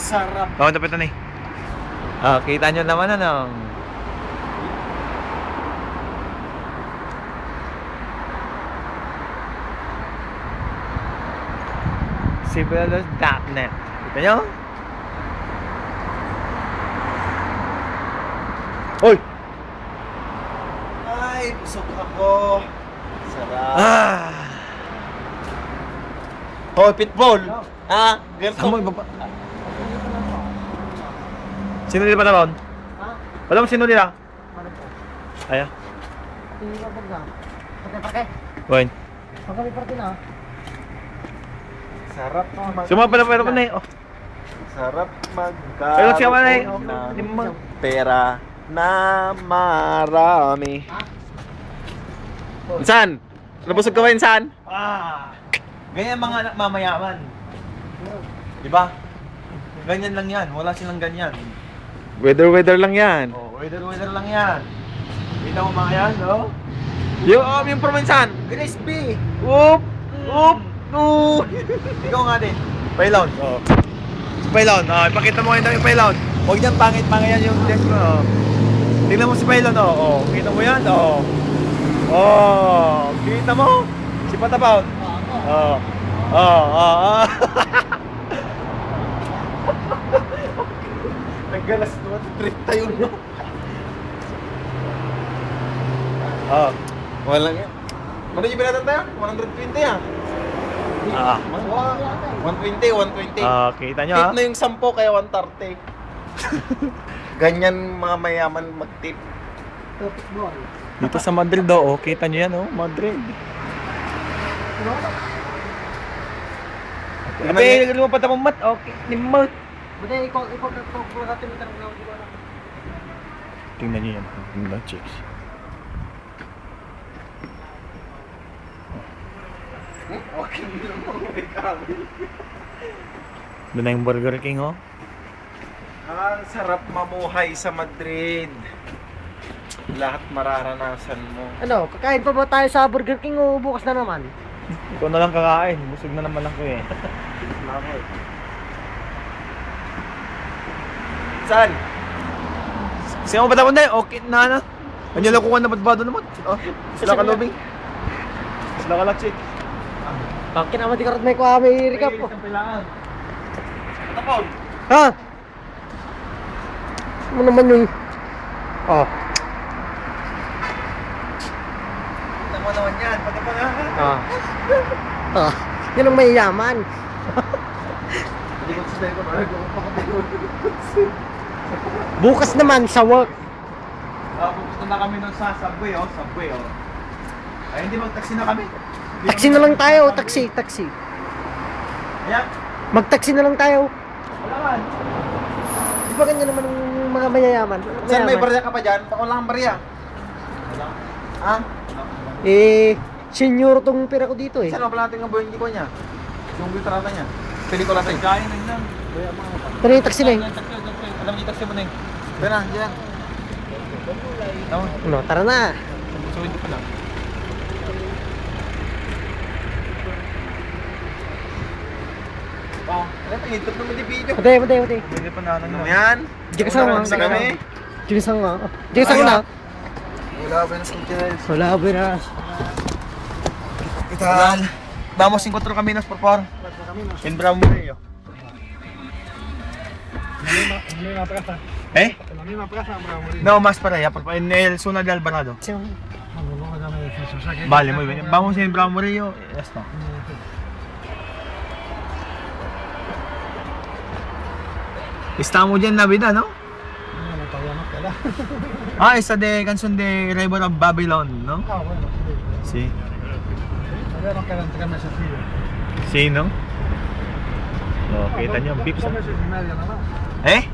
sarap. Oh, dapat na eh. Ah, kita nyo naman ano. Cibelos.net. Kita nyo? Hoy! Ay, busog ako. Sarap. Ah! Oh, pitbull. Ha? Ganito. Amoy baba. Sino nila pa naman? Ha? Alam mo sino nila? Ano po? Ayan. Hindi ka pag na. Pake. Wait. Pag kami parte na. Sarap mag... Suma pala pero na eh. Oh. Sarap Pero siya man eh. magkaroon Oh, ng lima. pera na marami. Saan? Nabusog ka ba saan? Ah! Ganyan mga anak mamayaman. Diba? Ganyan lang yan. Wala silang ganyan. Weather lang yan. Oh, weather lang yan. Kita mo mga yan, no? Yung provinsan. Crispy! Oop! Oop! Oop! Ikaw nga din. Pailon. Oh. Si Pailon. Oh, ipakita mo ngayon yung Pailon. Huwag dyan pangit-pangit yan yung desk ko. Oh. Tingnan mo si Pailon. Oh. Oh. Kita mo yan. Oh. Oh. Kita mo? Si Patapaw. Oh. Oh. Oh. Oh. Naggalas naman. Trip tayo, no? Oh. Walang yan. Ano yung binatan tayo? 120 ah. Ah. 120, 120. Ah, kita nyo Tip ha? na yung 10 kaya 130. Ganyan mga mayaman mag-tip. Topic ball. Dito sa Madrid daw. Oh. Kita nyo yan oh. Madrid. Tapi mo pa tapong mat. Okay. Nimot. Buti ikaw natin mo tanong ko na. Tingnan nyo yan. Tingnan chicks. Okay mo may kabil. Doon na yung Burger King oh. Ang sarap mamuhay sa Madrid. Lahat mararanasan mo. Ano, kakain pa ba tayo sa Burger King o bukas na naman? Ikaw na lang kakain. Busog na naman ako eh. Saan? Sino mo ba tapon na eh? Okay na na. Ano lang kukuha na badbado naman? Oh. Sila ka lobing. Sila ka lachik. Bakit naman di karot may kuha may recap po? Tapon. Ha? Ano naman yung... Oh. Kita mo naman yan. Pati pa nga. Ah. Ah. Yan ang mayayaman. Hindi ko sa ko. Bukas naman sa work. Pupunta na kami nun sa subway, oh. Subway, oh. Ay, hindi mag-taxi na kami. Taxi na lang tayo, taxi. Ayan. Mag-taxi na lang tayo. Wala man. Di ba ganyan naman ang mga mayayaman? Saan may barya ka pa dyan? Baka wala kang barya. Wala. Ha? Eh, senior tong pera ko dito eh. Saan mo pala natin ang buhay ko niya? Yung litrata niya. Pelikula tayo. Kain na yan. Pero yung taxi na eh. Alam niyo taxi mo na eh. Pera, dyan. Tama. Ano, tara na. So, hindi pa lang. Oh, alam mo, YouTube naman yung video. Mati. Pwede pa nanan Ano yan? Diyan ka sama. Sa kami. Diyan ka sama. Diyan ka sama na. Wala ba na sa Wala ba na? Ital. Vamos encontrar caminos, por favor. En Brown Murillo. Eh? En la misma plaza, Brown Murillo. No, más para allá, por favor. En el zona de Alvarado. Vale, muy bien. Vamos en Brown Murillo. Ya está. Estamos ya en Navidad, ¿no? Ah, esa de canción de Rival of Babylon, ¿no? Ah, bueno, Sí. todavía nos quedan 3 meses, tío. Sí, ¿no? No, kita nyo ang beef. 2 meses y medio nada más. ¿Eh?